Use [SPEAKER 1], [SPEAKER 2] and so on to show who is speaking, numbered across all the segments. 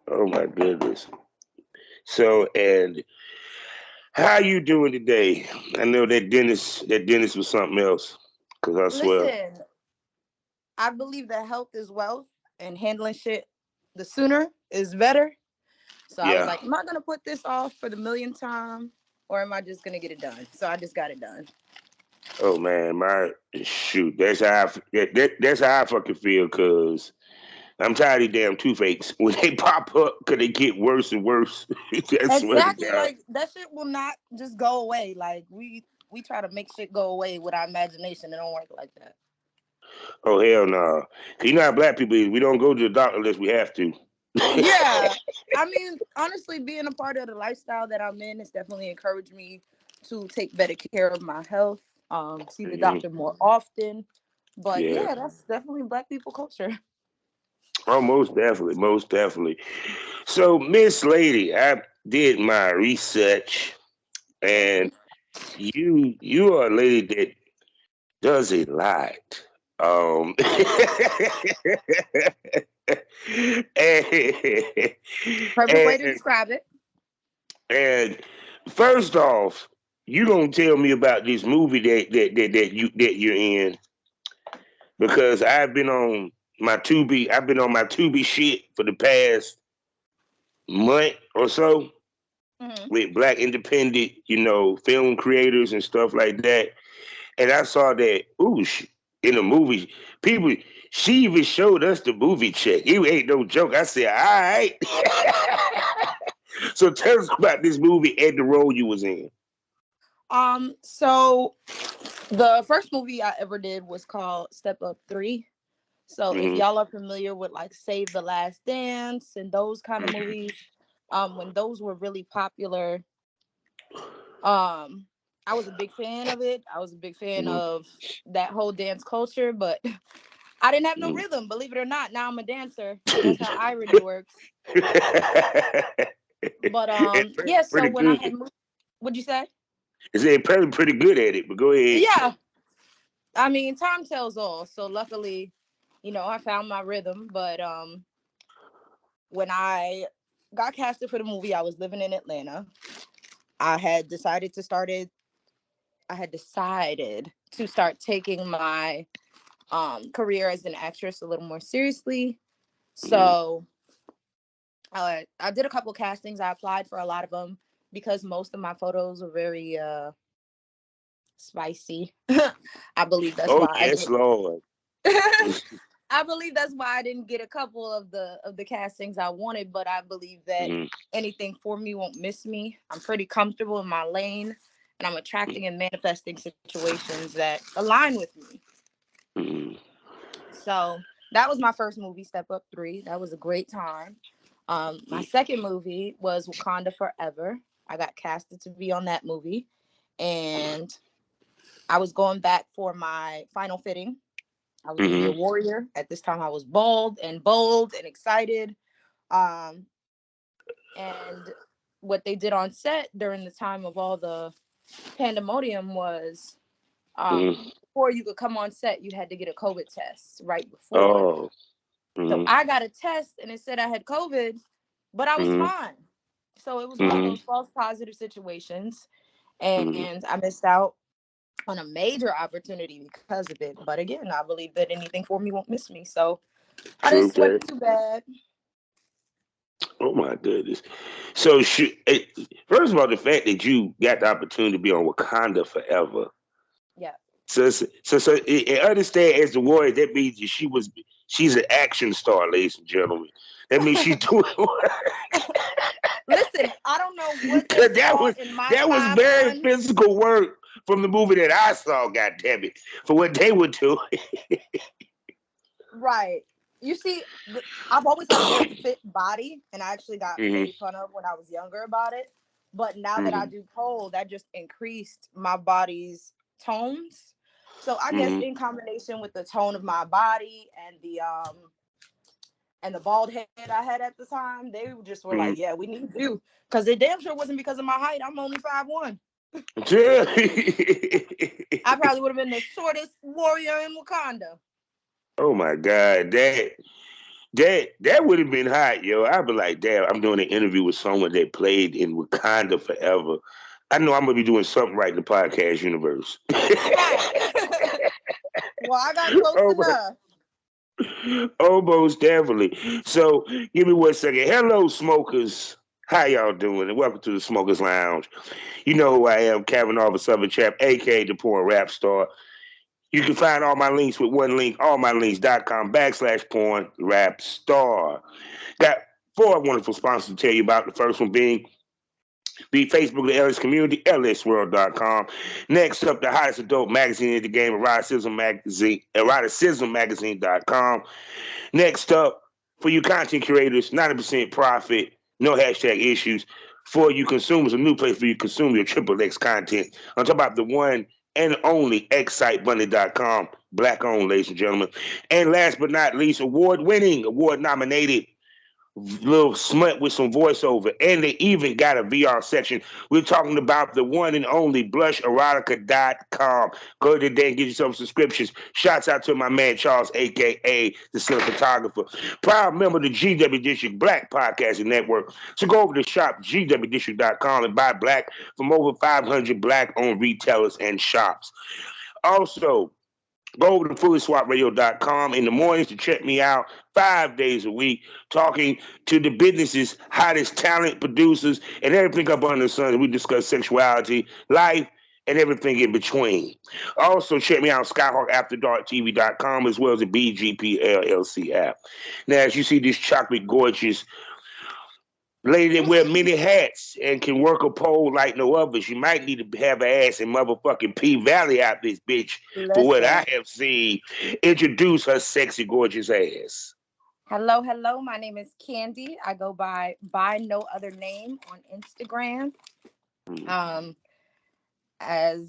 [SPEAKER 1] Oh my goodness. So, and how you doing today? I know that dentist was something else. Cause I swear,
[SPEAKER 2] Listen, I believe that health is wealth and handling shit the sooner is better. So I was
[SPEAKER 1] yeah.
[SPEAKER 2] like, am I gonna put this off for the millionth time or am I just gonna get it done? So I just got it done.
[SPEAKER 1] Oh man, my shoot. That's how I fucking feel. Cause I'm tired of these damn toothaches. When they pop up, cause they get worse and worse. I swear to
[SPEAKER 2] Exactly.
[SPEAKER 1] God.
[SPEAKER 2] Like that shit will not just go away. Like we try to make shit go away with our imagination. It don't work like that.
[SPEAKER 1] Oh hell no. Cause you know how black people is. We don't go to the doctor unless we have to.
[SPEAKER 2] Yeah. I mean, honestly, being a part of the lifestyle that I'm in has definitely encouraged me to take better care of my health, see the
[SPEAKER 1] Mhm.
[SPEAKER 2] doctor more often. But
[SPEAKER 1] Yeah.
[SPEAKER 2] yeah, that's definitely black people culture.
[SPEAKER 1] Oh, most definitely, most definitely. So, Miss Lady, I did my research, and you are a lady that does a lot. Um, and,
[SPEAKER 2] Perfect way to
[SPEAKER 1] and
[SPEAKER 2] describe it.
[SPEAKER 1] and first off, you gonna tell me about this movie that you're in because I've been on my Tubi shit for the past month or so
[SPEAKER 2] Hmm.
[SPEAKER 1] with black independent, film creators and stuff like that. And I saw that, in the movie, people, she even showed us the movie check. It ain't no joke. I said, all right. So tell us about this movie and the role you was in.
[SPEAKER 2] So the first movie I ever did was called Step Up 3. So if
[SPEAKER 1] Hmm.
[SPEAKER 2] y'all are familiar with like Save the Last Dance and those kind of movies, when those were really popular, um, I was a big fan of it. I was a big fan
[SPEAKER 1] Hmm.
[SPEAKER 2] of that whole dance culture, but I didn't have no
[SPEAKER 1] Hmm.
[SPEAKER 2] rhythm, believe it or not. Now I'm a dancer. So that's how irony works. But
[SPEAKER 1] It's
[SPEAKER 2] yeah, so
[SPEAKER 1] pretty
[SPEAKER 2] when I
[SPEAKER 1] good.
[SPEAKER 2] had moved, what'd you say?
[SPEAKER 1] It's pretty good at it, but go ahead.
[SPEAKER 2] Yeah. I mean, time tells all. So luckily, I found my rhythm. But when I got casted for the movie, I was living in Atlanta. I had decided to start it. I had decided to start taking my career as an actress a little more seriously.
[SPEAKER 1] Hmm.
[SPEAKER 2] So I did a couple castings. I applied for a lot of them because most of my photos were very spicy. I believe that's
[SPEAKER 1] Oh
[SPEAKER 2] why I
[SPEAKER 1] yes,
[SPEAKER 2] did.
[SPEAKER 1] Lord.
[SPEAKER 2] I believe that's why I didn't get a couple of the castings I wanted, but I believe that
[SPEAKER 1] Hmm.
[SPEAKER 2] anything for me won't miss me. I'm pretty comfortable in my lane, and I'm attracting and manifesting situations that align with me.
[SPEAKER 1] Hmm.
[SPEAKER 2] So that was my first movie, Step Up 3. That was a great time. My second movie was Wakanda Forever. I got casted to be on that movie, and I was going back for my final fitting. I was going to be a
[SPEAKER 1] Hmm.
[SPEAKER 2] warrior. At this time, I was bald and bold and excited. Um, and what they did on set during the time of all the pandemonium was
[SPEAKER 1] Hmm.
[SPEAKER 2] before you could come on set, you had to get a COVID test right before.
[SPEAKER 1] Oh.
[SPEAKER 2] So
[SPEAKER 1] Hmm.
[SPEAKER 2] I got a test and it said I had COVID, but I was
[SPEAKER 1] Hmm.
[SPEAKER 2] fine. So it was one of
[SPEAKER 1] Hmm.
[SPEAKER 2] those false positive situations.
[SPEAKER 1] Hmm.
[SPEAKER 2] And I missed out on a major opportunity because of it. But again, I believe that anything for me won't miss me. So I didn't
[SPEAKER 1] True
[SPEAKER 2] sweat
[SPEAKER 1] that.
[SPEAKER 2] it too bad.
[SPEAKER 1] Oh my goodness. So, first of all, the fact that you got the opportunity to be on Wakanda forever.
[SPEAKER 2] Yeah.
[SPEAKER 1] Understand as the warrior, that means that she's an action star, ladies and gentlemen. That means she's doing
[SPEAKER 2] Listen, I don't know what they
[SPEAKER 1] because that
[SPEAKER 2] saw
[SPEAKER 1] was
[SPEAKER 2] in my
[SPEAKER 1] that was very
[SPEAKER 2] 5'1".
[SPEAKER 1] physical work from the movie that I saw. God damn it, for what they would do.
[SPEAKER 2] Right. You see, I've always had a very fit body, and I actually got
[SPEAKER 1] Hmm.
[SPEAKER 2] made fun of when I was younger about it. But now that I
[SPEAKER 1] Hmm.
[SPEAKER 2] do pole, that just increased my body's tones. So I guess
[SPEAKER 1] Hmm.
[SPEAKER 2] in combination with the tone of my body and the bald head I had at the time, they just were like,
[SPEAKER 1] Hmm.
[SPEAKER 2] "Yeah, we need you," because it damn sure wasn't because of my height. I'm only 5'1". I probably would have been the shortest warrior in Wakanda.
[SPEAKER 1] Oh my God, that. That would have been hot, yo. I'd be like, damn, I'm doing an interview with someone that played in Wakanda forever. I know I'm gonna be doing something right in the podcast universe.
[SPEAKER 2] Right. Well, I got close
[SPEAKER 1] Almost,
[SPEAKER 2] enough.
[SPEAKER 1] almost definitely. So give me 1 second. Hello, smokers. How y'all doing? And welcome to the Smokers Lounge. You know who I am, Kevin Oliver Southern Chap, aka the Porn Rap Star. You can find all my links with one link, allmylinks.com/porn rap star. Got four wonderful sponsors to tell you about. The first one being the Facebook, the LS Community, lsworld.com. Next up, the hottest adult magazine in the game, eroticism magazine.com. Next up, for you content creators, 90% profit, no hashtag issues. For you consumers, a new place for you to consume your triple X content. On top about the one and only excitebunny.com, black owned, ladies and gentlemen. And last but not least, award winning, award nominated little smut with some voiceover, and they even got a VR section. We're talking about the one and only blusherotica.com. Go there and get yourself subscriptions. Shouts out to my man Charles, aka the cinematographer, proud member of the GW District Black Podcasting Network. So go over to shop gwdistrict.com and buy black from over 500 black owned retailers and shops. Also, go over to fullyswapradio.com in the mornings to check me out 5 days a week, talking to the business's hottest talent, producers, and everything up under the sun. We discuss sexuality, life, and everything in between. Also, check me out skyhawkafterdarktv.com as well as the BGPLLC app. Now, as you see this chocolate gorgeous lady that wear many hats and can work a pole like no other. She might need to have an ass in motherfucking P Valley out this bitch for what I
[SPEAKER 2] Listen.
[SPEAKER 1] have seen. Introduce her sexy, gorgeous ass.
[SPEAKER 2] Hello, hello. My name is Kandy. I go by no other name on Instagram.
[SPEAKER 1] Mm,
[SPEAKER 2] Um, as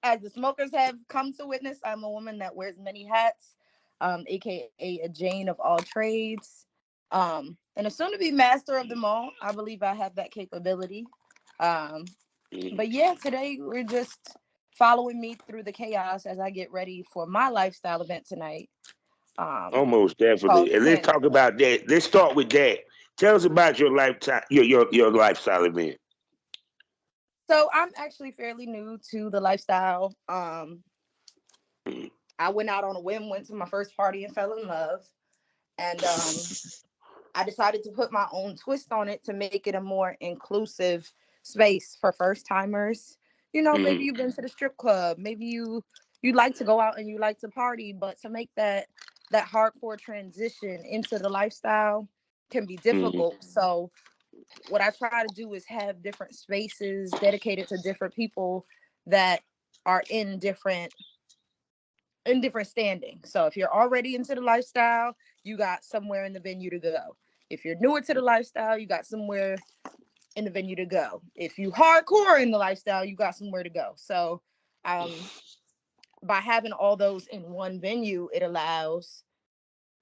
[SPEAKER 2] as the smokers have come to witness, I'm a woman that wears many hats, aka a Jane of all trades. And a soon to be master of them all. I believe I have that capability. Um,
[SPEAKER 1] mm.
[SPEAKER 2] but yeah, today we're just following me through the chaos as I get ready for my lifestyle event tonight. Um,
[SPEAKER 1] Almost
[SPEAKER 2] called
[SPEAKER 1] definitely. And let's
[SPEAKER 2] Kandy.
[SPEAKER 1] talk about that. Let's start with that. Tell us about your lifetime, your lifestyle event.
[SPEAKER 2] So I'm actually fairly new to the lifestyle.
[SPEAKER 1] Mm,
[SPEAKER 2] I went out on a whim, went to my first party and fell in love. And I decided to put my own twist on it to make it a more inclusive space for first timers. You know, maybe
[SPEAKER 1] mm,
[SPEAKER 2] you've been to the strip club, maybe you like to go out and you like to party, but to make that hardcore transition into the lifestyle can be
[SPEAKER 1] mm,
[SPEAKER 2] difficult. So what I try to do is have different spaces dedicated to different people that are in different standing. So if you're already into the lifestyle, you got somewhere in the venue to go. If you're newer to the lifestyle, you got somewhere in the venue to go. If you hardcore in the lifestyle, you got somewhere to go. So by having all those in one venue, it allows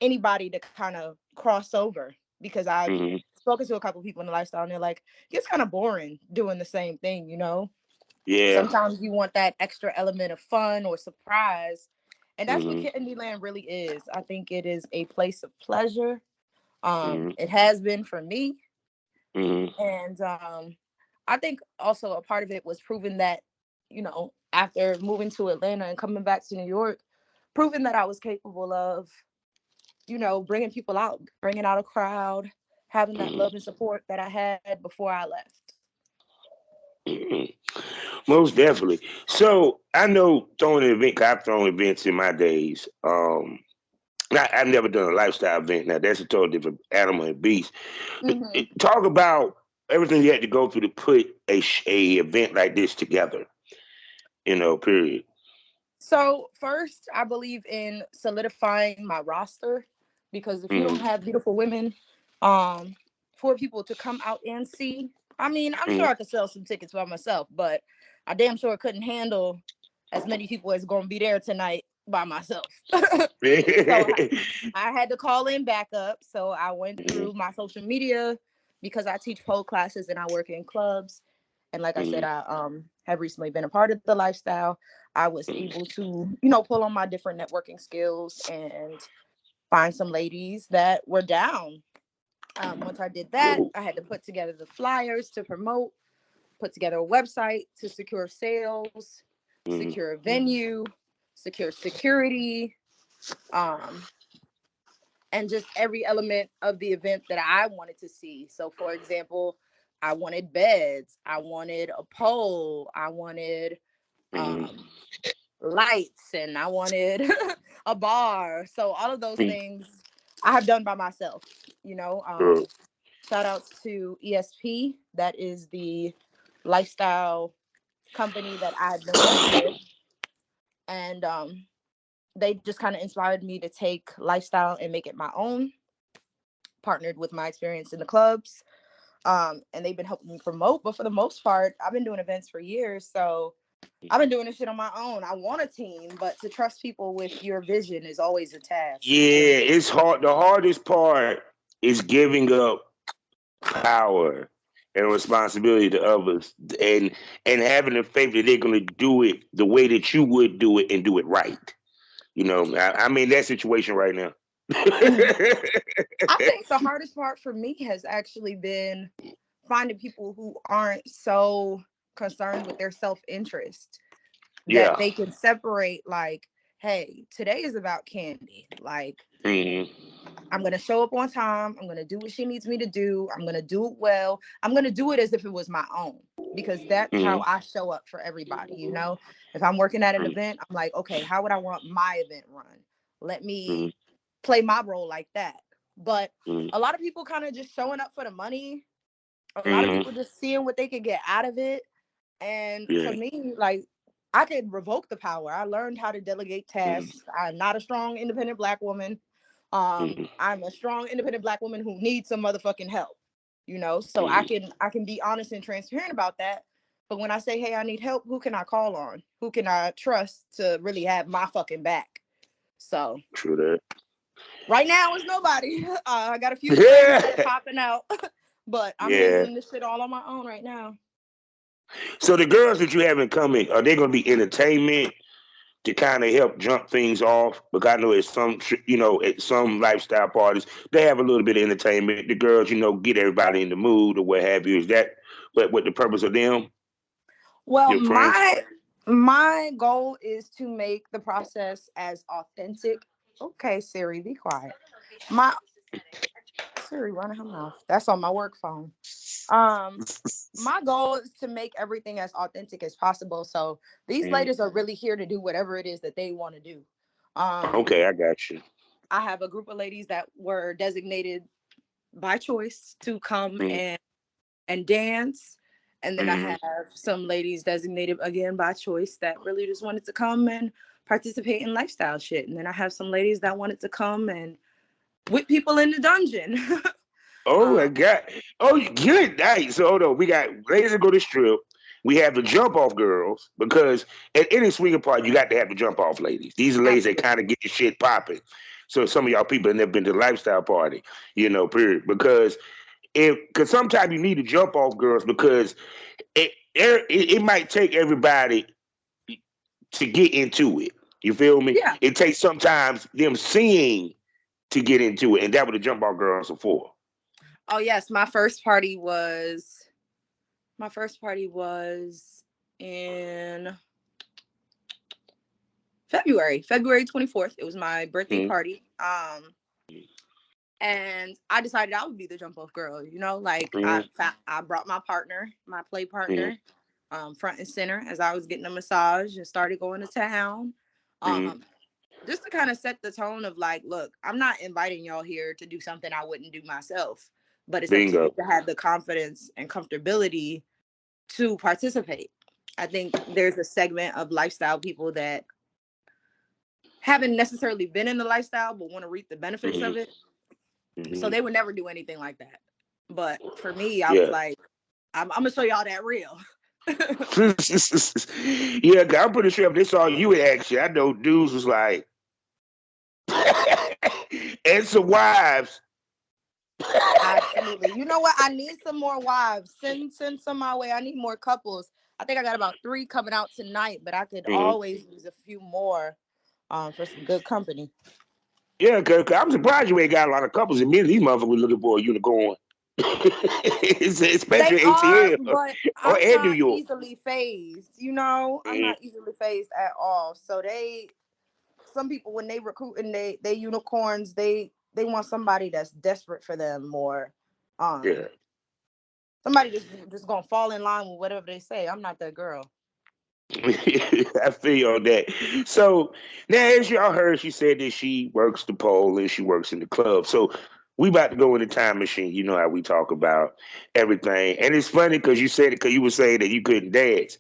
[SPEAKER 2] anybody to kind of cross over because I've
[SPEAKER 1] mm.
[SPEAKER 2] spoken to a couple people in the lifestyle and they're like, it's kind of boring doing the same thing, you know?
[SPEAKER 1] Yeah.
[SPEAKER 2] Sometimes you want that extra element of fun or surprise. And that's what
[SPEAKER 1] Mm,
[SPEAKER 2] Candyland really is. I think it is a place of pleasure.
[SPEAKER 1] mm,
[SPEAKER 2] It has been for me.
[SPEAKER 1] mm,
[SPEAKER 2] And I think also a part of it was proving that, you know, after moving to Atlanta and coming back to New York, proving that I was capable of, you know, bringing people out, bringing out a crowd, having that
[SPEAKER 1] mm,
[SPEAKER 2] love and support that I had before I left.
[SPEAKER 1] mm. Most definitely. So I know throwing an event. 'Cause I've thrown events in my days. I've never done a lifestyle event. Now that's a totally different animal and beast. But
[SPEAKER 2] Hmm.
[SPEAKER 1] talk about everything you had to go through to put a event like this together. Period.
[SPEAKER 2] So first, I believe in solidifying my roster because if you don't
[SPEAKER 1] Mm-hmm,
[SPEAKER 2] have beautiful women, um, for people to come out and see, I mean, I'm sure
[SPEAKER 1] mm-hmm.
[SPEAKER 2] I could sell some tickets by myself, but I damn sure couldn't handle as many people as going to be there tonight by myself. So I had to call in backup. So I went through my social media because I teach pole classes and I work in clubs. And like I said, I have recently been a part of the lifestyle. I was able to, you know, pull on my different networking skills and find some ladies that were down. Once I did that,
[SPEAKER 1] Cool.
[SPEAKER 2] I had to put together the flyers to promote, put together a website to secure sales,
[SPEAKER 1] Mm-hmm.
[SPEAKER 2] secure a venue, secure security, um, and just every element of the event that I wanted to see. So, for example, I wanted beds, I wanted a pole, I wanted
[SPEAKER 1] Mm-hmm.
[SPEAKER 2] um, lights, and I wanted a bar. So, all of those
[SPEAKER 1] Mm-hmm.
[SPEAKER 2] things I have done by myself. You know, shout outs to ESP. That is the lifestyle company that I had been working with. And they just kind of inspired me to take lifestyle and make it my own, partnered with my experience in the clubs. And they've been helping me promote. But for the most part, I've been doing events for years. So I've been doing this shit on my own. I want a team, but to trust people with your vision is always a task.
[SPEAKER 1] Yeah, it's hard. The hardest part is giving up power and responsibility to others, and having the faith that they're going to do it the way that you would do it and do it right. You know, I'm in that situation right now.
[SPEAKER 2] I think the hardest part for me has actually been finding people who aren't so concerned with their self-interest, that
[SPEAKER 1] Yeah.
[SPEAKER 2] they can separate, like, hey, today is about Candy. Like,
[SPEAKER 1] Hmm.
[SPEAKER 2] I'm going to show up on time. I'm going to do what she needs me to do. I'm going to do it well. I'm going to do it as if it was my own, because that's how
[SPEAKER 1] Hmm.
[SPEAKER 2] I show up for everybody. You know, if I'm working at an event, I'm like, okay, how would I want my event run? Let me
[SPEAKER 1] Hmm.
[SPEAKER 2] play my role like that. But
[SPEAKER 1] Hmm.
[SPEAKER 2] a lot of people kind of just showing up for the money. A lot of
[SPEAKER 1] Hmm.
[SPEAKER 2] people just seeing what they could get out of it. And for
[SPEAKER 1] Yeah.
[SPEAKER 2] me, like, I could revoke the power. I learned how to delegate
[SPEAKER 1] Hmm.
[SPEAKER 2] tasks. I'm not a strong, independent Black woman.
[SPEAKER 1] Hmm.
[SPEAKER 2] I'm a strong, independent Black woman who needs some motherfucking help. You know, so I
[SPEAKER 1] Hmm.
[SPEAKER 2] can I can be honest and transparent about that. But when I say, hey, I need help, who can I call on? Who can I trust to really have my fucking back? So
[SPEAKER 1] True
[SPEAKER 2] right now it's nobody. I got a few friends that are
[SPEAKER 1] that.
[SPEAKER 2] popping out, but I'm
[SPEAKER 1] Yeah.
[SPEAKER 2] handling this shit all on my own right now.
[SPEAKER 1] So the girls that you have in common, are they going to be entertainment to kind of help jump things off? Because I know at some, at some lifestyle parties, they have a little bit of entertainment. The girls, get everybody in the mood or what have you. Is that what the purpose of them,
[SPEAKER 2] Well,
[SPEAKER 1] your friends?
[SPEAKER 2] my goal is to make the process as authentic. Okay, Siri, be quiet. My Siri running her mouth. That's on my work phone. Um, my goal is to make everything as authentic as possible. So these
[SPEAKER 1] Mm.
[SPEAKER 2] ladies are really here to do whatever it is that they want to do. Um,
[SPEAKER 1] Okay, I got you.
[SPEAKER 2] I have a group of ladies that were designated by choice to come
[SPEAKER 1] Mm.
[SPEAKER 2] and dance. And then I
[SPEAKER 1] Mm.
[SPEAKER 2] have some ladies designated again by choice that really just wanted to come and participate in lifestyle shit. And then I have some ladies that wanted to come and whip people in the dungeon.
[SPEAKER 1] Oh my
[SPEAKER 2] um,
[SPEAKER 1] God. Oh, good night. So hold on. We got ladies that go to strip. We have the jump off girls because at any swinger party, you got to have the jump off ladies. These are ladies that kind
[SPEAKER 2] Absolutely.
[SPEAKER 1] of get the shit popping. So some of y'all people have never been to the lifestyle party, period. Because sometimes you need to jump off girls because it might take everybody to get into it. You feel me?
[SPEAKER 2] Yeah.
[SPEAKER 1] It takes sometimes them seeing to get into it, and that what the jump off girls are for.
[SPEAKER 2] Oh yes, my first party was in February 24th. It was my birthday
[SPEAKER 1] Mm.
[SPEAKER 2] party. And I decided I would be the jump off girl. You know, like
[SPEAKER 1] Mm.
[SPEAKER 2] I brought my partner, my play
[SPEAKER 1] Mm.
[SPEAKER 2] partner, front and center as I was getting a massage and started going to town.
[SPEAKER 1] Mm.
[SPEAKER 2] Um, just to kind of set the tone of like, look, I'm not inviting y'all here to do something I wouldn't do myself, but it's up to you
[SPEAKER 1] Bingo.
[SPEAKER 2] to have the confidence and comfortability to participate. I think there's a segment of lifestyle people that haven't necessarily been in the lifestyle but want to reap the benefits
[SPEAKER 1] Hmm.
[SPEAKER 2] of it. So
[SPEAKER 1] Hmm.
[SPEAKER 2] they would never do anything like that. But for me, I was
[SPEAKER 1] Yeah.
[SPEAKER 2] like, I'm gonna show y'all that real.
[SPEAKER 1] Yeah, 'cause I'm pretty sure if they saw you in action, I know dudes was like, and some wives.
[SPEAKER 2] Absolutely. You know what? I need some more wives. Send some my way. I need more couples. I think I got about 3 coming out tonight, but I could
[SPEAKER 1] Hmm.
[SPEAKER 2] always use a few more for some good company.
[SPEAKER 1] Yeah, cause I'm surprised you ain't got a lot of couples. And many of these motherfuckers looking for a unicorn,
[SPEAKER 2] They
[SPEAKER 1] especially
[SPEAKER 2] are,
[SPEAKER 1] ATL
[SPEAKER 2] but
[SPEAKER 1] or
[SPEAKER 2] I'm
[SPEAKER 1] in New
[SPEAKER 2] not
[SPEAKER 1] York.
[SPEAKER 2] easily phased. You know, I'm
[SPEAKER 1] Mm-hmm.
[SPEAKER 2] not easily phased at all. So some people when they recruit and they unicorns, they want somebody that's desperate for them, or um
[SPEAKER 1] Yeah.
[SPEAKER 2] somebody just gonna fall in line with whatever they say. I'm not that girl.
[SPEAKER 1] I feel on that. So now, as y'all heard, she said that she works the pole and she works in the club. So we about to go in the time machine. You know how we talk about everything, and it's funny because you said it because you were saying that you couldn't dance.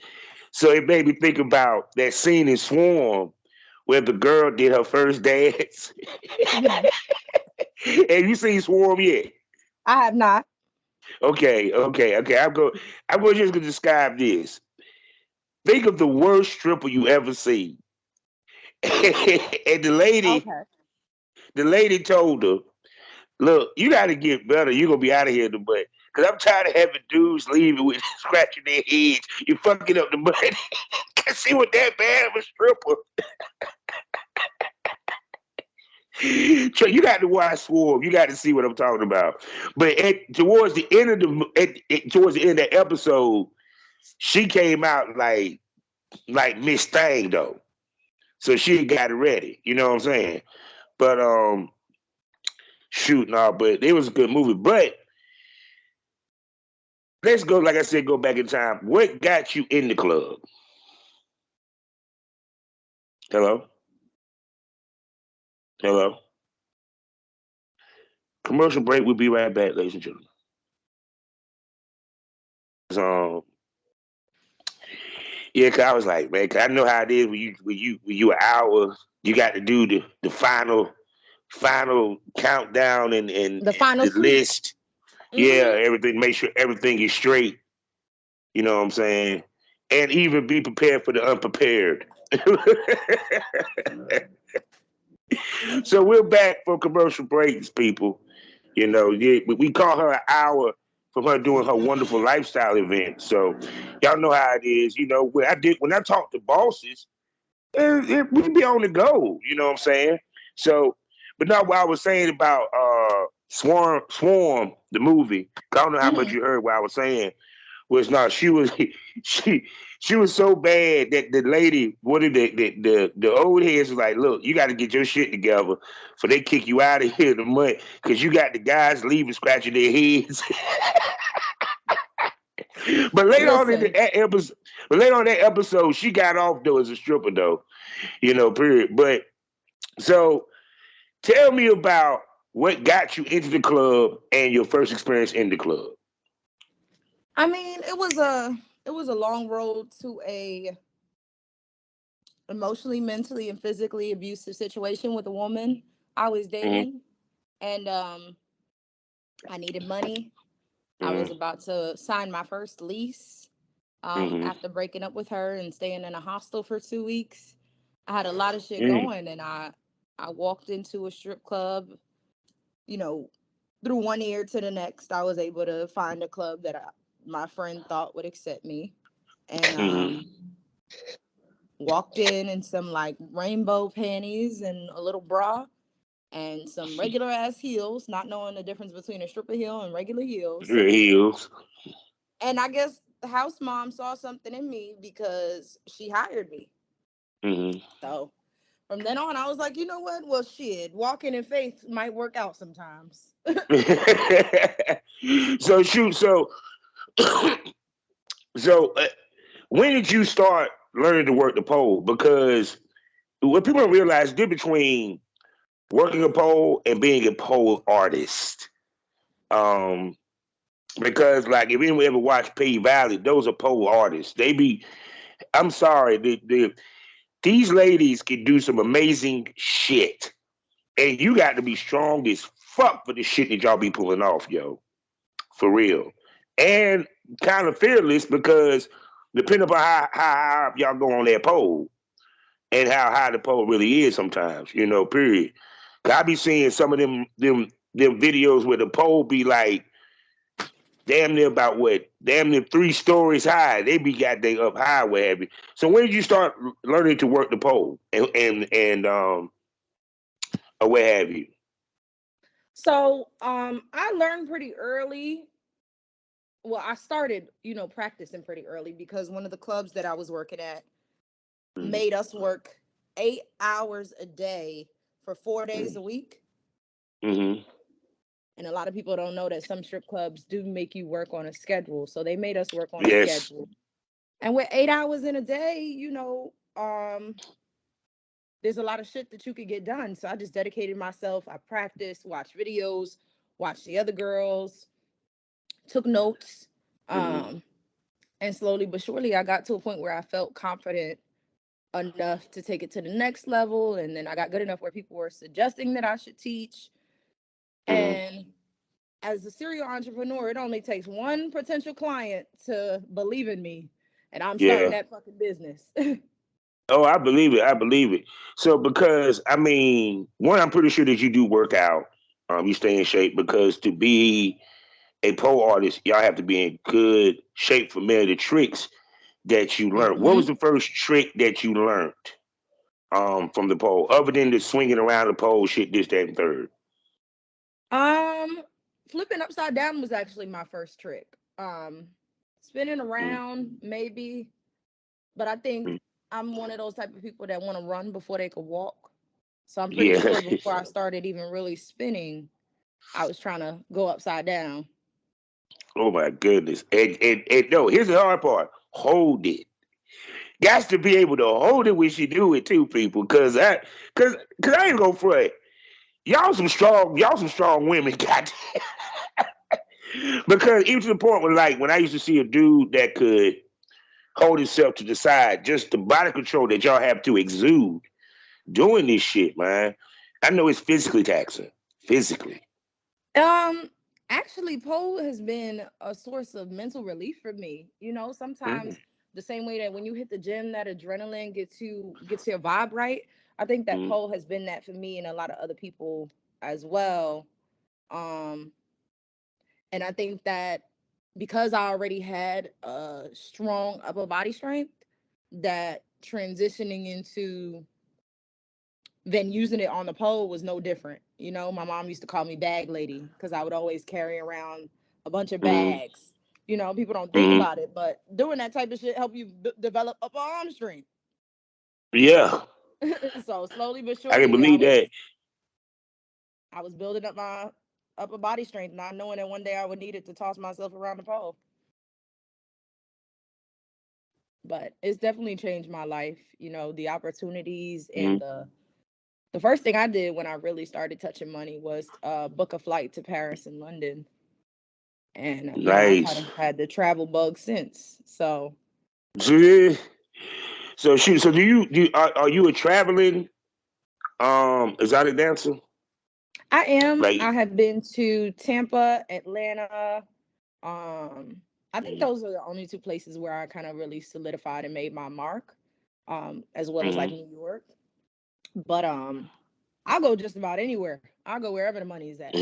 [SPEAKER 1] So it made me think about that scene in Swarm where the girl did her first dance.
[SPEAKER 2] Hmm.
[SPEAKER 1] And you seen Swarm yet?
[SPEAKER 2] I have not.
[SPEAKER 1] Okay. I'm going just gonna describe this. Think of the worst stripper you ever seen. And
[SPEAKER 2] Okay.
[SPEAKER 1] the lady told her, "Look, you got to get better. You're gonna be out of here in the butt. Cause I'm tired of having dudes leaving with scratching their heads. You're fucking up the money. Cause she was that bad of a stripper. So you got to watch Swarm. You got to see what I'm talking about. But towards the end of towards the end of the episode, she came out like Miss Thing though. So she got it ready. You know what I'm saying? But shoot, no, but it was a good movie. But let's go, like I said, go back in time. What got you in the club? Hello? Hello? Commercial break. We'll be right back, ladies and gentlemen. Um, yeah, cause I was like, man, cause I know how it is when you an hour, you got to do the final countdown
[SPEAKER 2] The
[SPEAKER 1] and
[SPEAKER 2] final
[SPEAKER 1] the
[SPEAKER 2] sweep.
[SPEAKER 1] list. Yeah,
[SPEAKER 2] Hmm.
[SPEAKER 1] everything. Make sure everything is straight. You know what I'm saying? And even be prepared for the unprepared. So we're back for commercial breaks, people. You know, yeah, we call her an hour from her doing her wonderful lifestyle event. So y'all know how it is. You know, when I talk to bosses, we be on the go. You know what I'm saying? So, but not what I was saying about Swarm, the movie. I don't know how much
[SPEAKER 2] Hmm.
[SPEAKER 1] you heard what I was saying. Was not she was she she was so bad that the lady, what did the old heads was like, look, you got to get your shit together, for they kick you out of here in the month because you got the guys leaving scratching their heads. But later on in
[SPEAKER 2] Listen,
[SPEAKER 1] the episode, she got off though as a stripper though, you know. Period. But so tell me about what got you into the club and your first experience in the club.
[SPEAKER 2] I mean, it was a long road to a emotionally, mentally, and physically abusive situation with a woman I was
[SPEAKER 1] Mm-hmm.
[SPEAKER 2] dating, and I needed money. I was
[SPEAKER 1] Mm-hmm.
[SPEAKER 2] about to sign my first lease
[SPEAKER 1] Mm-hmm.
[SPEAKER 2] after breaking up with her and staying in a hostel for 2 weeks. I had a lot of shit
[SPEAKER 1] Mm-hmm.
[SPEAKER 2] going, and I walked into a strip club. You know, through one ear to the next, I was able to find a club that my friend thought would accept me, and
[SPEAKER 1] Mm-hmm.
[SPEAKER 2] walked in some like rainbow panties and a little bra and some regular ass heels, not knowing the difference between a stripper heel and regular heels.
[SPEAKER 1] Heels.
[SPEAKER 2] And I guess the house mom saw something in me because she hired me.
[SPEAKER 1] Mm-hmm.
[SPEAKER 2] So from then on, I was like, you know what? Well, shit, walking in faith might work out sometimes.
[SPEAKER 1] So shoot. So when did you start learning to work the pole? Because what people don't realize is the difference between working a pole and being a pole artist. Um, because like if anyone ever watched P Valley, those are pole artists. They be. I'm sorry, these ladies can do some amazing shit, and you got to be strong as fuck for the shit that y'all be pulling off, yo. For real. And kind of fearless because depending upon how high up y'all go on that pole and how high the pole really is sometimes, you know, period. 'Cause I be seeing some of them videos where the pole be like damn near about what? Damn near 3 stories high. They be got they up high where have you. So when did you start learning to work the pole or what have you?
[SPEAKER 2] So I learned pretty early. Well, I started, practicing pretty early because one of the clubs that I was working at
[SPEAKER 1] Mm-hmm.
[SPEAKER 2] made us work 8 hours a day for 4 days a week.
[SPEAKER 1] Mm-hmm.
[SPEAKER 2] And a lot of people don't know that some strip clubs do make you work on a schedule. So they made us work on a
[SPEAKER 1] Yes.
[SPEAKER 2] schedule. And with 8 hours in a day, there's a lot of shit that you could get done. So I just dedicated myself. I practiced, watched videos, watched the other girls, took notes.
[SPEAKER 1] Mm-hmm.
[SPEAKER 2] Um, and slowly but surely, I got to a point where I felt confident enough to take it to the next level. And then I got good enough where people were suggesting that I should teach.
[SPEAKER 1] Mm-hmm.
[SPEAKER 2] And as a serial entrepreneur, it only takes one potential client to believe in me. And I'm starting
[SPEAKER 1] Yeah.
[SPEAKER 2] that fucking business.
[SPEAKER 1] Oh, I believe it. I believe it. So because I mean, one, I'm pretty sure that you do work out. You stay in shape because to be a pole artist, y'all have to be in good shape for many of the tricks that you learned. What was
[SPEAKER 2] hmm
[SPEAKER 1] the first trick that you learned from the pole, other than the swinging around the pole, shit, this, that, and third?
[SPEAKER 2] Um, Flipping upside down was actually my first trick. Spinning around maybe, but I think
[SPEAKER 1] Mm-hmm.
[SPEAKER 2] I'm one of those type of people that want to run before they could walk. So I'm pretty
[SPEAKER 1] Yeah.
[SPEAKER 2] sure before I started even really spinning, I was trying to go upside down.
[SPEAKER 1] Oh my goodness. And no, here's the hard part. Hold it. Got to be able to hold it when she do it too, people. Cause I ain't gonna front. Y'all some strong women, got because even to the point where like when I used to see a dude that could hold himself to the side, just the body control that y'all have to exude doing this shit, man. I know it's physically taxing. Physically.
[SPEAKER 2] Um, Actually, pole has been a source of mental relief for me.
[SPEAKER 1] Mm-hmm.
[SPEAKER 2] Sometimes the same way that when you hit the gym, that adrenaline gets your vibe right. I think that
[SPEAKER 1] Mm-hmm.
[SPEAKER 2] pole has been that for me and a lot of other people as well. Um, and I think that because I already had a strong upper body strength, that transitioning into then using it on the pole was no different. My mom used to call me bag lady because I would always carry around a bunch of
[SPEAKER 1] Mm-hmm.
[SPEAKER 2] bags. People don't think
[SPEAKER 1] Mm-hmm.
[SPEAKER 2] about it, but doing that type of shit help you develop upper arm strength.
[SPEAKER 1] Yeah,
[SPEAKER 2] So slowly but
[SPEAKER 1] I can
[SPEAKER 2] surely, I
[SPEAKER 1] believe that.
[SPEAKER 2] was I was building up my upper body strength, not knowing that one day I would need it to toss myself around the pole. But it's definitely changed my life. The opportunities and
[SPEAKER 1] Mm-hmm.
[SPEAKER 2] the first thing I did when I really started touching money was book a flight to Paris and London. And I've kind
[SPEAKER 1] Nice.
[SPEAKER 2] of had the travel bug since. So
[SPEAKER 1] So shoot. So are you a traveling exotic dancer?
[SPEAKER 2] I am.
[SPEAKER 1] Like,
[SPEAKER 2] I have been to Tampa, Atlanta. I think
[SPEAKER 1] mm-hmm.
[SPEAKER 2] those are the only two places where I kind of really solidified and made my mark. As well as like
[SPEAKER 1] Mm-hmm.
[SPEAKER 2] New York. But I'll go just about anywhere. I'll go wherever the money is at.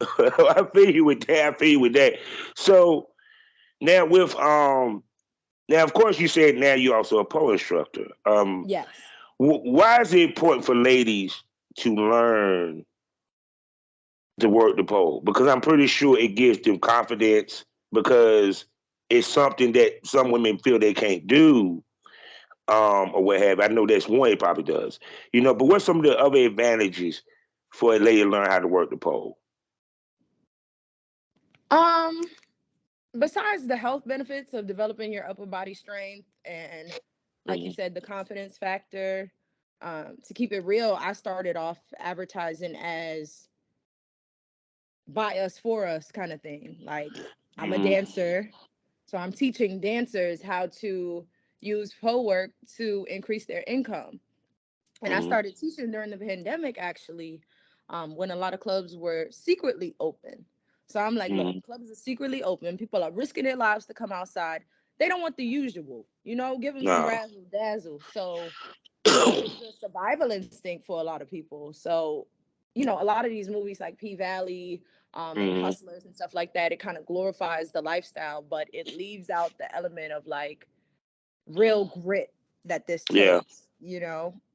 [SPEAKER 1] I feel you with that. I feel you with that. So now with now of course you said now you're also a pole instructor.
[SPEAKER 2] Yes.
[SPEAKER 1] Why is it important for ladies to learn to work the pole? Because I'm pretty sure it gives them confidence because it's something that some women feel they can't do, or what have you. I know that's one it probably does. But what's some of the other advantages for a lady to learn how to work the pole?
[SPEAKER 2] Um, Besides the health benefits of developing your upper body strength and, like you
[SPEAKER 1] Mm-hmm.
[SPEAKER 2] said, the confidence factor, to keep it real, I started off advertising as by us for us kind of thing. Like, I'm a
[SPEAKER 1] Mm-hmm.
[SPEAKER 2] dancer, so I'm teaching dancers how to use pole work to increase their income. And I
[SPEAKER 1] Mm-hmm.
[SPEAKER 2] started teaching during the pandemic, actually, when a lot of clubs were secretly open. So I'm like, look,
[SPEAKER 1] Mm-hmm.
[SPEAKER 2] clubs are secretly open. People are risking their lives to come outside. They don't want the usual, give them some
[SPEAKER 1] No.
[SPEAKER 2] razzle dazzle. So, it's the survival instinct for a lot of people. So, a lot of these movies like P Valley, and
[SPEAKER 1] Mm-hmm.
[SPEAKER 2] Hustlers and stuff like that, it kind of glorifies the lifestyle, but it leaves out the element of like real grit that this
[SPEAKER 1] Yeah.
[SPEAKER 2] takes.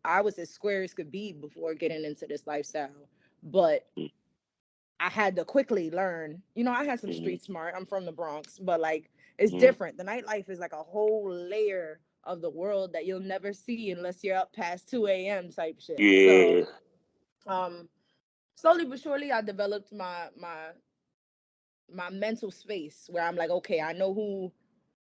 [SPEAKER 2] I was as square as could be before getting into this lifestyle. But I had to quickly learn. I had some
[SPEAKER 1] Mm-hmm.
[SPEAKER 2] street smart. I'm from the Bronx, but like it's
[SPEAKER 1] Mm-hmm.
[SPEAKER 2] different. The nightlife is like a whole layer of the world that you'll never see unless you're up past 2 a.m. type shit. So
[SPEAKER 1] Yeah.
[SPEAKER 2] um slowly but surely I developed my mental space where I'm like, okay, I know who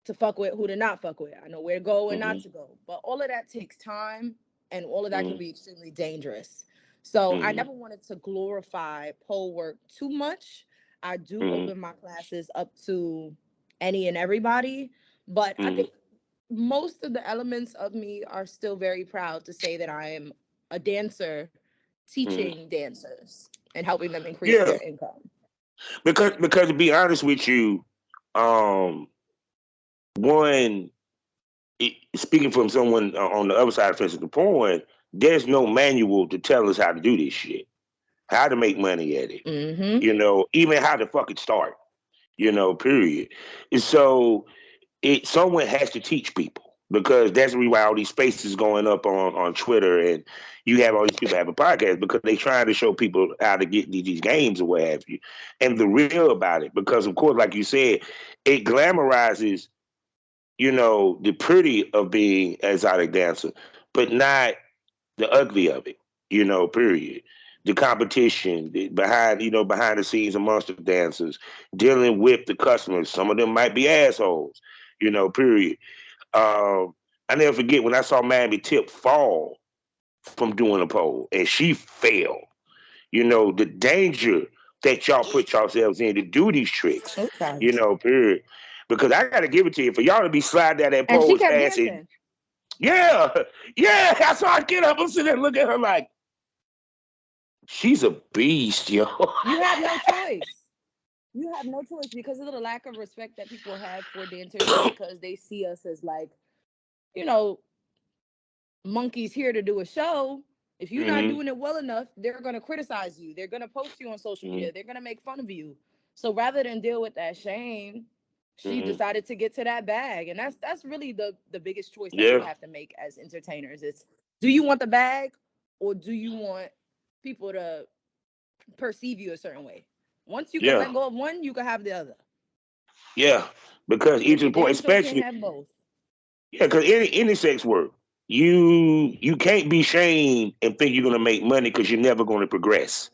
[SPEAKER 2] to fuck with, who to not fuck with. I know where to go and not
[SPEAKER 1] Mm-hmm.
[SPEAKER 2] to go. But all of that takes time and all of that can
[SPEAKER 1] Mm-hmm.
[SPEAKER 2] be extremely dangerous. So I
[SPEAKER 1] Mm-hmm.
[SPEAKER 2] never wanted to glorify pole work too much. I do
[SPEAKER 1] Mm-hmm.
[SPEAKER 2] open my classes up to any and everybody, but I
[SPEAKER 1] Mm-hmm.
[SPEAKER 2] think most of the elements of me are still very proud to say that I am a dancer
[SPEAKER 1] Mm-hmm.
[SPEAKER 2] teaching dancers and helping them increase
[SPEAKER 1] Yeah,
[SPEAKER 2] their income.
[SPEAKER 1] because to be honest with you, um, one speaking from someone on the other side of the fence of the point, there's no manual to tell us how to do this shit, how to make money at it.
[SPEAKER 2] Mm-hmm.
[SPEAKER 1] Even how to fucking start. Period. And so someone has to teach people because that's the reason why all these spaces going up on Twitter and you have all these people have a podcast because they trying to show people how to get these games or what have you. And the real about it, because of course, like you said, it glamorizes, the pretty of being exotic dancer, but not the ugly of it, period. The competition behind the scenes amongst the dancers, dealing with the customers. Some of them might be assholes, period. Um, I never forget when I saw Miami Tip fall from doing a pole and she fell. The danger that y'all put yourselves in to do these tricks,
[SPEAKER 2] Okay.
[SPEAKER 1] period. Because I gotta give it to you, for y'all to be sliding down that
[SPEAKER 2] And
[SPEAKER 1] pole
[SPEAKER 2] she
[SPEAKER 1] as
[SPEAKER 2] kept
[SPEAKER 1] fast as
[SPEAKER 2] dancing.
[SPEAKER 1] yeah, yeah. I saw her get up and sit there and look at her like she's a beast, yo.
[SPEAKER 2] You have no choice. You have no choice because of the lack of respect that people have for dancers and because they see us as like, you know, monkeys here to do a show. If you're not
[SPEAKER 1] hmm
[SPEAKER 2] doing it well enough, they're going to criticize you. They're going to post you on social
[SPEAKER 1] hmm
[SPEAKER 2] media. They're going to make fun of you. So rather than deal with that shame, she
[SPEAKER 1] hmm
[SPEAKER 2] decided to get to that bag. And that's really the biggest choice that you
[SPEAKER 1] Yeah,
[SPEAKER 2] have to make as entertainers. It's, do you want the bag or do you want people to perceive you a certain way? Once you can
[SPEAKER 1] yeah,
[SPEAKER 2] let go of one, you can have the other.
[SPEAKER 1] yeah. Because
[SPEAKER 2] But
[SPEAKER 1] each
[SPEAKER 2] you
[SPEAKER 1] important,
[SPEAKER 2] damn sure can't
[SPEAKER 1] especially
[SPEAKER 2] have both.
[SPEAKER 1] yeah, because any sex work, you can't be shamed and think you're gonna make money because you're never gonna progress.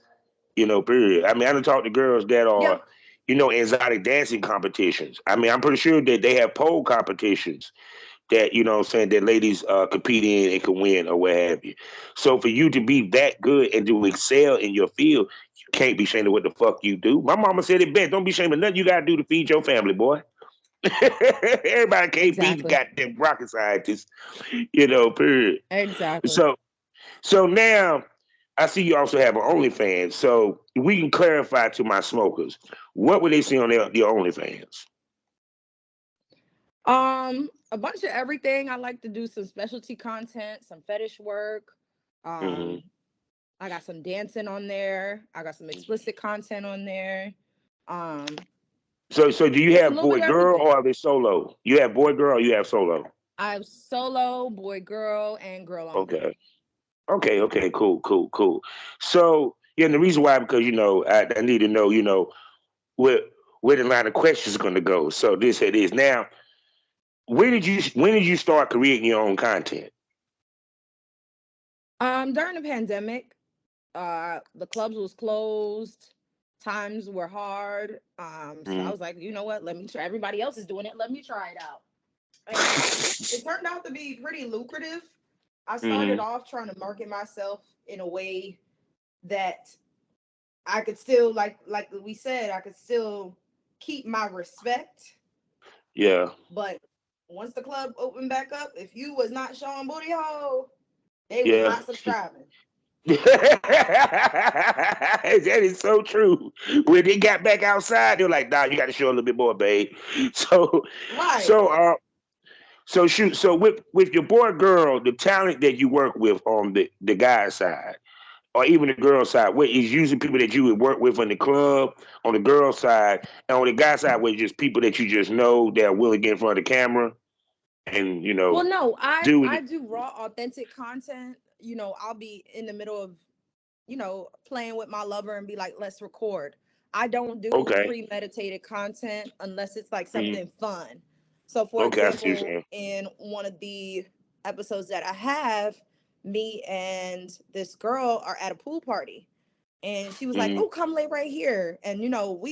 [SPEAKER 1] Period. I mean, I done talked to girls that
[SPEAKER 2] Yeah,
[SPEAKER 1] are, exotic dancing competitions. I mean, I'm pretty sure that they have pole competitions that what I'm saying that ladies compete in and can win or what have you. So for you to be that good and to excel in your field, you can't be ashamed of what the fuck you do. My mama said it best: don't be ashamed of nothing you gotta do to feed your family, boy. Everybody can't be the
[SPEAKER 2] exactly.
[SPEAKER 1] goddamn rocket scientist, period.
[SPEAKER 2] Exactly.
[SPEAKER 1] So so now I see you also have an OnlyFans. So we can clarify to my smokers, what would they see on their OnlyFans?
[SPEAKER 2] A bunch of everything. I like to do some specialty content, some fetish work.
[SPEAKER 1] hmm
[SPEAKER 2] Um, I got some dancing on there. I got some explicit content on there. Um,
[SPEAKER 1] So do you
[SPEAKER 2] just a
[SPEAKER 1] have
[SPEAKER 2] little bit
[SPEAKER 1] boy
[SPEAKER 2] of
[SPEAKER 1] girl
[SPEAKER 2] everything.
[SPEAKER 1] or are they solo? You have boy girl or you have solo?
[SPEAKER 2] I have solo, boy, girl, and girl only.
[SPEAKER 1] Okay. Okay, cool. So yeah, and the reason why because I need to know, where where the line of questions is gonna go. So this it is. Now, when did you start creating your own content?
[SPEAKER 2] During the pandemic, the clubs was closed. Times were hard. So I
[SPEAKER 1] Mm.
[SPEAKER 2] was like, you know what? Let me try. Everybody else is doing it. Let me try it out. And it turned out to be pretty lucrative. I started
[SPEAKER 1] hmm
[SPEAKER 2] off trying to market myself in a way that I could still like we said, I could still keep my respect.
[SPEAKER 1] Yeah,
[SPEAKER 2] But once the club opened back up, if you was not showing booty hole, they was
[SPEAKER 1] yeah.
[SPEAKER 2] not subscribing.
[SPEAKER 1] That is so true. When they got back outside, they're like, "Nah, you got to show a little bit more, babe." So,
[SPEAKER 2] Right.
[SPEAKER 1] so, uh, so shoot. So with your boy, girl, the talent that you work with on the guy side, or even the girl side, what is usually people that you would work with in the club on the girl side, and on the guy side, where just people that you just know that are willing to get in front of the camera and
[SPEAKER 2] Well, no, I
[SPEAKER 1] do it.
[SPEAKER 2] I do raw, authentic content. I'll be in the middle of, playing with my lover and be like, let's record. I don't do
[SPEAKER 1] Okay.
[SPEAKER 2] premeditated content unless it's like
[SPEAKER 1] Mm-hmm.
[SPEAKER 2] something fun. So, for
[SPEAKER 1] Okay, I see what you're
[SPEAKER 2] example,
[SPEAKER 1] saying.
[SPEAKER 2] in one of the episodes that I have, me and this girl are at a pool party, and she was like,
[SPEAKER 1] Mm-hmm.
[SPEAKER 2] "Oh, come lay right here." And we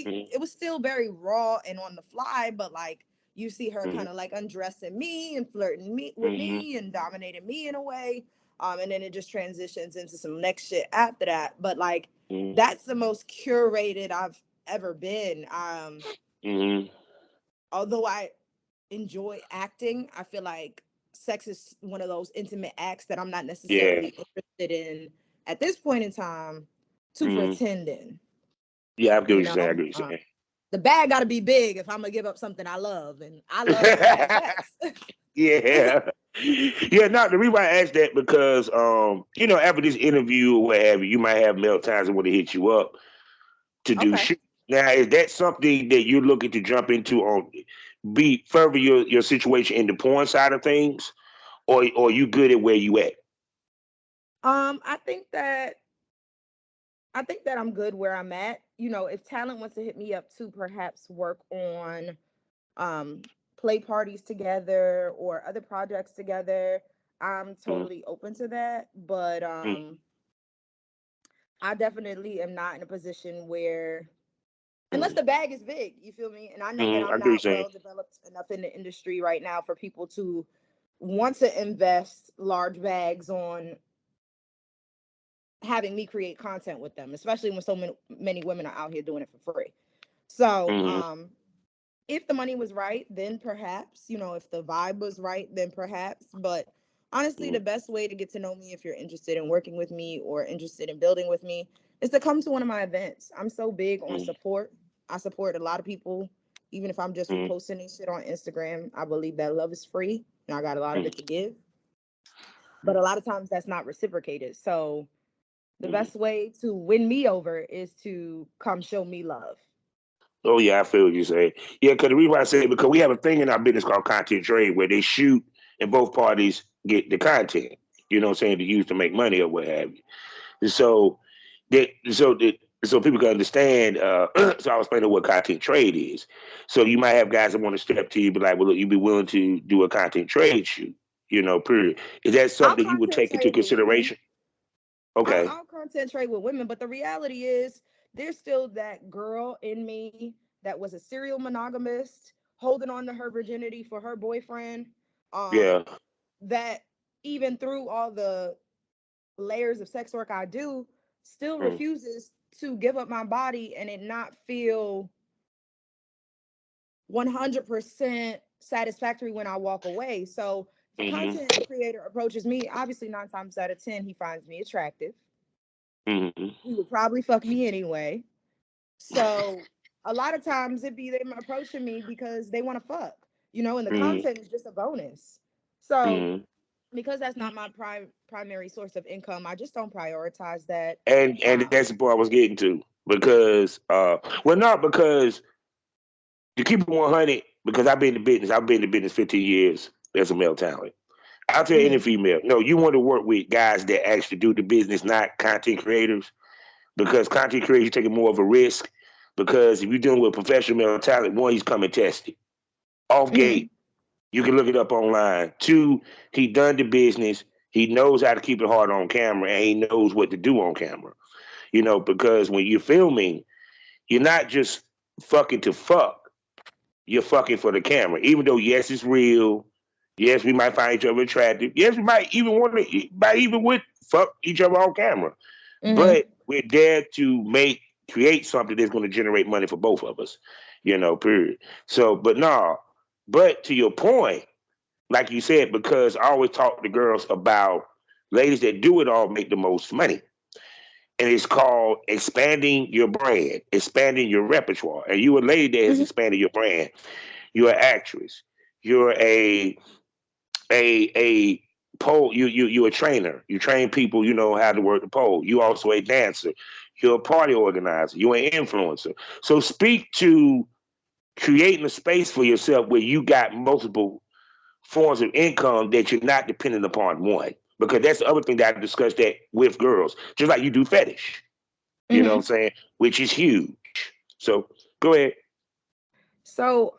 [SPEAKER 1] Mm-hmm.
[SPEAKER 2] it was still very raw and on the fly, but like you see her
[SPEAKER 1] Mm-hmm.
[SPEAKER 2] kind of like undressing me and flirting me with
[SPEAKER 1] Mm-hmm.
[SPEAKER 2] me and dominating me in a way. And then it just transitions into some next shit after that. But like that's the most curated I've ever been.
[SPEAKER 1] Mm-hmm.
[SPEAKER 2] Although I enjoy acting, I feel like sex is one of those intimate acts that I'm not
[SPEAKER 1] Yeah.
[SPEAKER 2] necessarily interested in at this point in time to
[SPEAKER 1] Mm-hmm.
[SPEAKER 2] pretend in.
[SPEAKER 1] Yeah, I get what
[SPEAKER 2] You
[SPEAKER 1] you're saying. I
[SPEAKER 2] know,
[SPEAKER 1] get what you're saying.
[SPEAKER 2] the bag got to be big if I'm gonna give up something I love, and I love having sex.
[SPEAKER 1] Yeah. Yeah, no, the reason why I asked that because after this interview or what have you, you might have male times that want to hit you up to do
[SPEAKER 2] Okay.
[SPEAKER 1] shit. Now, is that something that you're looking to jump into on be further your situation in the porn side of things? Or you good at where you at?
[SPEAKER 2] Um, I think that I think that I'm good where I'm at. If talent wants to hit me up to perhaps work on um play parties together or other projects together, I'm
[SPEAKER 1] Mm-hmm.
[SPEAKER 2] totally open to that. But I definitely am not in a position where, unless
[SPEAKER 1] Mm-hmm.
[SPEAKER 2] the bag is big, you feel me? And I know that
[SPEAKER 1] I
[SPEAKER 2] I'm
[SPEAKER 1] get what you're
[SPEAKER 2] not
[SPEAKER 1] saying.
[SPEAKER 2] well developed enough in the industry right now for people to want to invest large bags on having me create content with them, especially when so many women are out here doing it for free. So,
[SPEAKER 1] Mm-hmm.
[SPEAKER 2] if the money was right, then perhaps, if the vibe was right, then perhaps. But honestly, the best way to get to know me, if you're interested in working with me or interested in building with me, is to come to one of my events. I'm so big on
[SPEAKER 1] Mm-hmm.
[SPEAKER 2] support. I support a lot of people, even if I'm just
[SPEAKER 1] Mm-hmm.
[SPEAKER 2] reposting this shit on Instagram. I believe that love is free and I got a lot of it to give. But a lot of times that's not reciprocated. So the
[SPEAKER 1] Mm-hmm.
[SPEAKER 2] best way to win me over is to come show me love.
[SPEAKER 1] Oh yeah, I feel what you say. Yeah, because the reason why I say it, because we have a thing in our business called content trade where they shoot and both parties get the content. You know what I'm saying, to use to make money or what have you. And so people can understand. So I was explaining what content trade is. So you might have guys that want to step to you, be like, "Well, look, you be willing to do a content trade shoot?" Period. Is that
[SPEAKER 2] I'll
[SPEAKER 1] something you would
[SPEAKER 2] content
[SPEAKER 1] take into
[SPEAKER 2] trade with women.
[SPEAKER 1] consideration? Okay.
[SPEAKER 2] I'll content trade with women, but the reality is there's still that girl in me that was a serial monogamist, holding on to her virginity for her boyfriend.
[SPEAKER 1] Yeah.
[SPEAKER 2] Um, that even through all the layers of sex work I do, still
[SPEAKER 1] Mm-hmm.
[SPEAKER 2] refuses to give up my body and it not feel 100% satisfactory when I walk away. So if a content creator approaches me, obviously 9 times out of 10, he finds me attractive.
[SPEAKER 1] Mm-hmm.
[SPEAKER 2] He would probably fuck me anyway. So a lot of times it be them approaching me because they want to fuck, and the
[SPEAKER 1] Mm-hmm.
[SPEAKER 2] content is just a bonus. So
[SPEAKER 1] Mm-hmm.
[SPEAKER 2] because that's not my primary source of income, I just don't prioritize that.
[SPEAKER 1] And that's the part I was getting to because well, not because to keep it 100, because I've been in the business 15 years as a male talent. I'll tell any
[SPEAKER 2] Mhm,
[SPEAKER 1] female, no, you want to work with guys that actually do the business, not content creators, because content creators you're taking more of a risk. Because if you're dealing with professional male talent, one, he's coming tested off
[SPEAKER 2] mhm,
[SPEAKER 1] gate. You can look it up online. Two, he done the business. He knows how to keep it hard on camera, and he knows what to do on camera. Because when you're filming, you're not just fucking to fuck. You're fucking for the camera. Even though yes, it's real. Yes, we might find each other attractive. Yes, we might even want to, might even would fuck each other on camera.
[SPEAKER 2] mhm.
[SPEAKER 1] But we're there to create something that's going to generate money for both of us. Period. So, but no. But to your point, like you said, because I always talk to girls about ladies that do it all make the most money, and it's called expanding your brand, expanding your repertoire. And you a lady that has
[SPEAKER 2] Mhm.
[SPEAKER 1] expanded your brand. You're an actress. You're a pole. You're a trainer. You train people. You know how to work the pole. You also a dancer. You're a party organizer. You're an influencer. So speak to creating a space for yourself where you got multiple forms of income that you're not dependent upon one. because that's the other thing that I discussed that with girls, just like you do fetish. You know what I'm
[SPEAKER 2] Hmm.
[SPEAKER 1] saying? Which is huge. So go ahead.
[SPEAKER 2] So,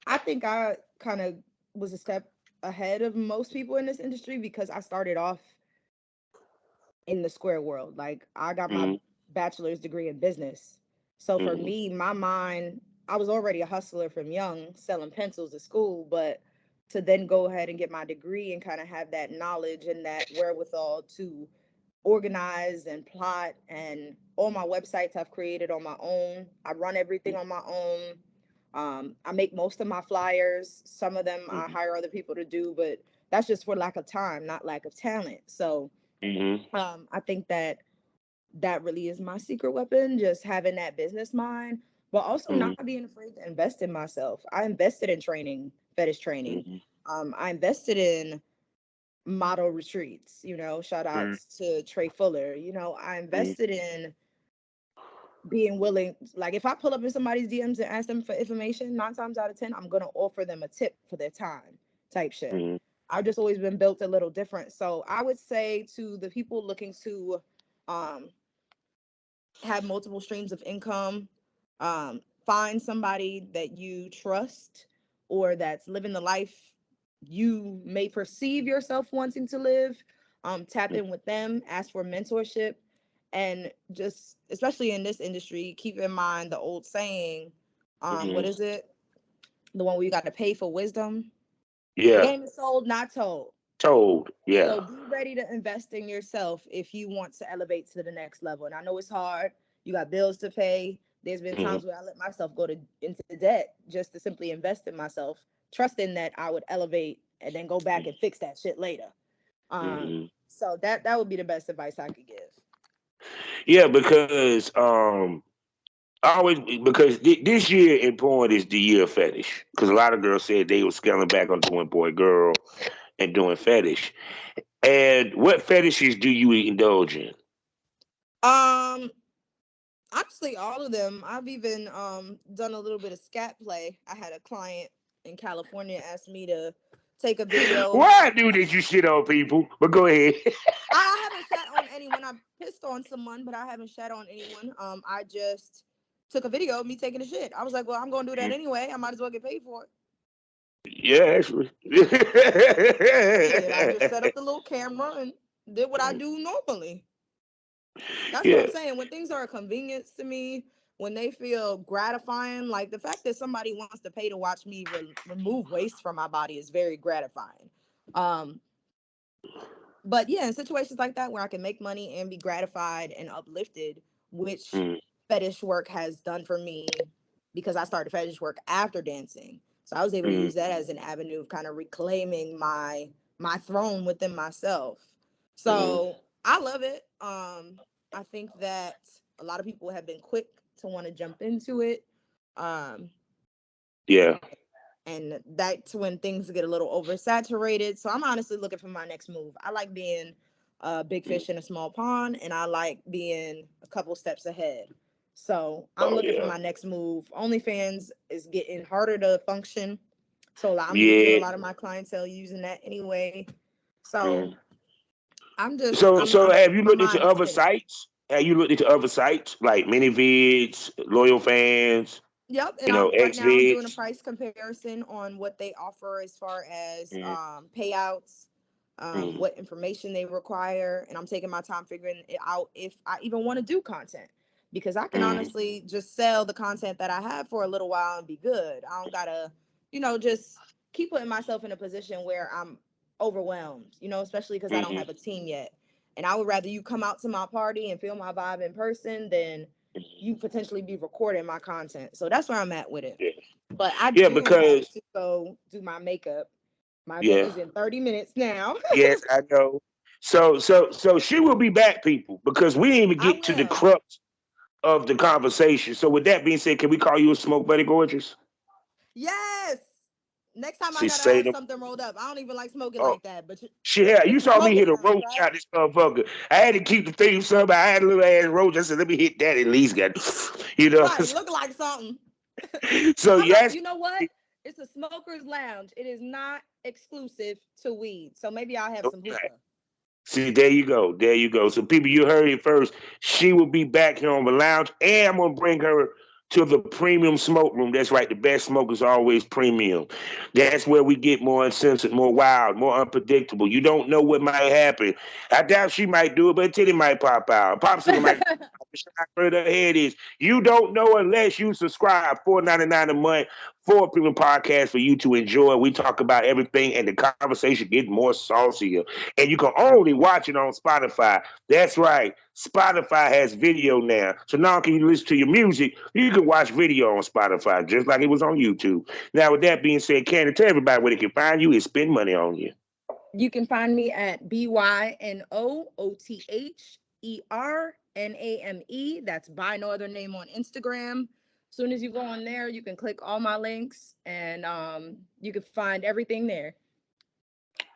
[SPEAKER 2] I think I kind of was a step ahead of most people in this industry because I started off in the square world. Like I got my
[SPEAKER 1] Mm-hmm.
[SPEAKER 2] bachelor's degree in business. So for
[SPEAKER 1] Mm-hmm.
[SPEAKER 2] me, my mind, I was already a hustler from young, selling pencils at school, but to then go ahead and get my degree and kind of have that knowledge and that wherewithal to organize and plot, and all my websites I've created on my own. I run everything on my own. I make most of my flyers. Some of them I hire other people to do, but that's just for lack of time, not lack of talent. So
[SPEAKER 1] Mm-hmm.
[SPEAKER 2] I think that that really is my secret weapon, just having that business mind, but also
[SPEAKER 1] Mm-hmm.
[SPEAKER 2] not being afraid to invest in myself. I invested in training, fetish training.
[SPEAKER 1] Mm-hmm.
[SPEAKER 2] I invested in model retreats, shout outs to Trey Fuller. I
[SPEAKER 1] Mm-hmm.
[SPEAKER 2] invested in being willing, like if I pull up in somebody's DMs and ask them for information, 9 times out of 10, I'm gonna offer them a tip for their time type shit.
[SPEAKER 1] Mm-hmm.
[SPEAKER 2] I've just always been built a little different. So I would say to the people looking to um have multiple streams of income, find somebody that you trust or that's living the life you may perceive yourself wanting to live. Tap in with them, ask for mentorship, and just especially in this industry, keep in mind the old saying, what
[SPEAKER 1] Mm-hmm.
[SPEAKER 2] is it, the one where you got to pay for wisdom. The
[SPEAKER 1] Yeah.
[SPEAKER 2] game is sold, not told.
[SPEAKER 1] Told. Yeah.
[SPEAKER 2] So be ready to invest in yourself if you want to elevate to the next level. And I know it's hard. You got bills to pay. There's been
[SPEAKER 1] Mm-hmm.
[SPEAKER 2] times where I let myself go to into debt just to simply invest in myself, trusting that I would elevate and then go back and fix that shit later.
[SPEAKER 1] Mm-hmm.
[SPEAKER 2] So that would be the best advice I could give.
[SPEAKER 1] Yeah, because I always because this year in porn is the year of fetish. Because a lot of girls said they were scaling back on doing boy girl and doing fetish. And what fetishes do you indulge in?
[SPEAKER 2] Um, Honestly, all of them. I've even done a little bit of scat play. I had a client in California ask me to take a video.
[SPEAKER 1] Why do this? You shit on people, but go ahead.
[SPEAKER 2] I haven't shat on anyone. I pissed on someone, but I haven't shat on anyone. I just took a video of me taking a shit. I was like, well, I'm gonna do that anyway. I might as well get paid for it.
[SPEAKER 1] Yeah, actually.
[SPEAKER 2] Shit, I just set up the little camera and did what I do normally. That's what
[SPEAKER 1] Yeah.
[SPEAKER 2] I'm saying. When things are a convenience to me, when they feel gratifying, like the fact that somebody wants to pay to watch me remove waste from my body is very gratifying. Um, but yeah, in situations like that where I can make money and be gratified and uplifted, which
[SPEAKER 1] Mm,
[SPEAKER 2] fetish work has done for me because I started fetish work after dancing. So I was able to
[SPEAKER 1] mm,
[SPEAKER 2] use that as an avenue of kind of reclaiming my throne within myself.
[SPEAKER 1] mm.
[SPEAKER 2] So I love it. I think that a lot of people have been quick to want to jump into it. Um,
[SPEAKER 1] Yeah.
[SPEAKER 2] and that's when things get a little oversaturated. So I'm honestly looking for my next move. I like being a big
[SPEAKER 1] Mm.
[SPEAKER 2] fish in a small pond, and I like being a couple steps ahead. So I'm
[SPEAKER 1] Oh
[SPEAKER 2] looking for
[SPEAKER 1] yeah.
[SPEAKER 2] my next move. OnlyFans is getting harder to function, so I'm losing a
[SPEAKER 1] Yeah.
[SPEAKER 2] lot of my clientele using that anyway. So
[SPEAKER 1] Mm.
[SPEAKER 2] I'm just
[SPEAKER 1] So
[SPEAKER 2] I'm
[SPEAKER 1] have you
[SPEAKER 2] my
[SPEAKER 1] looked into
[SPEAKER 2] mind is
[SPEAKER 1] other
[SPEAKER 2] spinning.
[SPEAKER 1] sites? Have you looked into other sites like ManyVids, Loyal Fans,
[SPEAKER 2] Yep, and I'm right now I'm doing a
[SPEAKER 1] XVids?
[SPEAKER 2] price comparison on what they offer as far as
[SPEAKER 1] Mm,
[SPEAKER 2] payouts,
[SPEAKER 1] mm,
[SPEAKER 2] what information they require, and I'm taking my time figuring it out if I even want to do content because I can
[SPEAKER 1] mm,
[SPEAKER 2] honestly just sell the content that I have for a little while and be good. I don't gotta, just keep putting myself in a position where I'm overwhelmed, especially because I don't
[SPEAKER 1] mm,
[SPEAKER 2] have a team yet. And I would rather you come out to my party and feel my vibe in person than you potentially be recording my content. So that's where I'm at with it.
[SPEAKER 1] yeah.
[SPEAKER 2] But I
[SPEAKER 1] Yeah,
[SPEAKER 2] do have
[SPEAKER 1] because
[SPEAKER 2] to go do my makeup. My event
[SPEAKER 1] yeah.
[SPEAKER 2] is in 30 minutes now.
[SPEAKER 1] Yes, I know. So she will be back, people, because we didn't even
[SPEAKER 2] I
[SPEAKER 1] get to the
[SPEAKER 2] will.
[SPEAKER 1] crux of the conversation. So with that being said, can we call you a smoke buddy gorgeous?
[SPEAKER 2] Yes. Next time I
[SPEAKER 1] She
[SPEAKER 2] gotta
[SPEAKER 1] say
[SPEAKER 2] have
[SPEAKER 1] them.
[SPEAKER 2] something rolled up. I don't even like smoking
[SPEAKER 1] Oh,
[SPEAKER 2] like that, but
[SPEAKER 1] she had. You
[SPEAKER 2] put some
[SPEAKER 1] saw me
[SPEAKER 2] smoke in
[SPEAKER 1] hit
[SPEAKER 2] the
[SPEAKER 1] a
[SPEAKER 2] room,
[SPEAKER 1] roach
[SPEAKER 2] right?
[SPEAKER 1] out this motherfucker. I had to keep the theme song. I had a little ass roach. I said, let me hit that at least. Got you know.
[SPEAKER 2] Right. Look like something.
[SPEAKER 1] So
[SPEAKER 2] I love.
[SPEAKER 1] yes,
[SPEAKER 2] You know what? It's a smoker's lounge. It is not exclusive to weed. So maybe I'll have some
[SPEAKER 1] Okay.
[SPEAKER 2] hookah.
[SPEAKER 1] See, there you go. There you go. So, people, you heard it first. She will be back here on the lounge, and I'm going to bring her to the premium smoke room. That's right. The best smoke is always premium. That's where we get more uncensored, more wild, more unpredictable. You don't know what might happen. I doubt she might do it, but a titty might pop out. A popsicle might pop. The shot where her head is. You don't know unless you subscribe. $4.99 a month for a premium podcast for you to enjoy. We talk about everything, and the conversation gets more saucier, and you can only watch it on Spotify. That's right. Spotify has video now. So now can you listen to your music? You can watch video on Spotify just like it was on YouTube. Now, with that being said, Candy, tell everybody where they can find you and spend money on you.
[SPEAKER 2] You can find me at BYNOOTHERNAME. That's by no other name on Instagram. Soon as you go on there, you can click all my links and you can find everything there.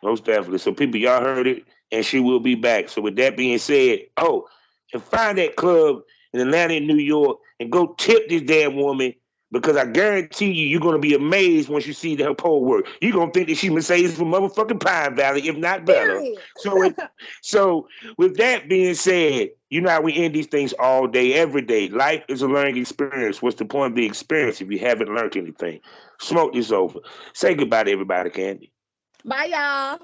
[SPEAKER 1] Most definitely. So, people, y'all heard it, and she will be back. So, with that being said, and find that club in Atlanta and New York and go tip this damn woman because I guarantee you, you're going to be amazed once you see her pole work. You're going to think that she's Mercedes from motherfucking Pine Valley, if not better.
[SPEAKER 2] Period.
[SPEAKER 1] So, with that being said, you know how we end these things all day, every day. Life is a learning experience. What's the point of the experience if you haven't learned anything? Smoke this over. Say goodbye to everybody, Candy.
[SPEAKER 2] Bye, y'all.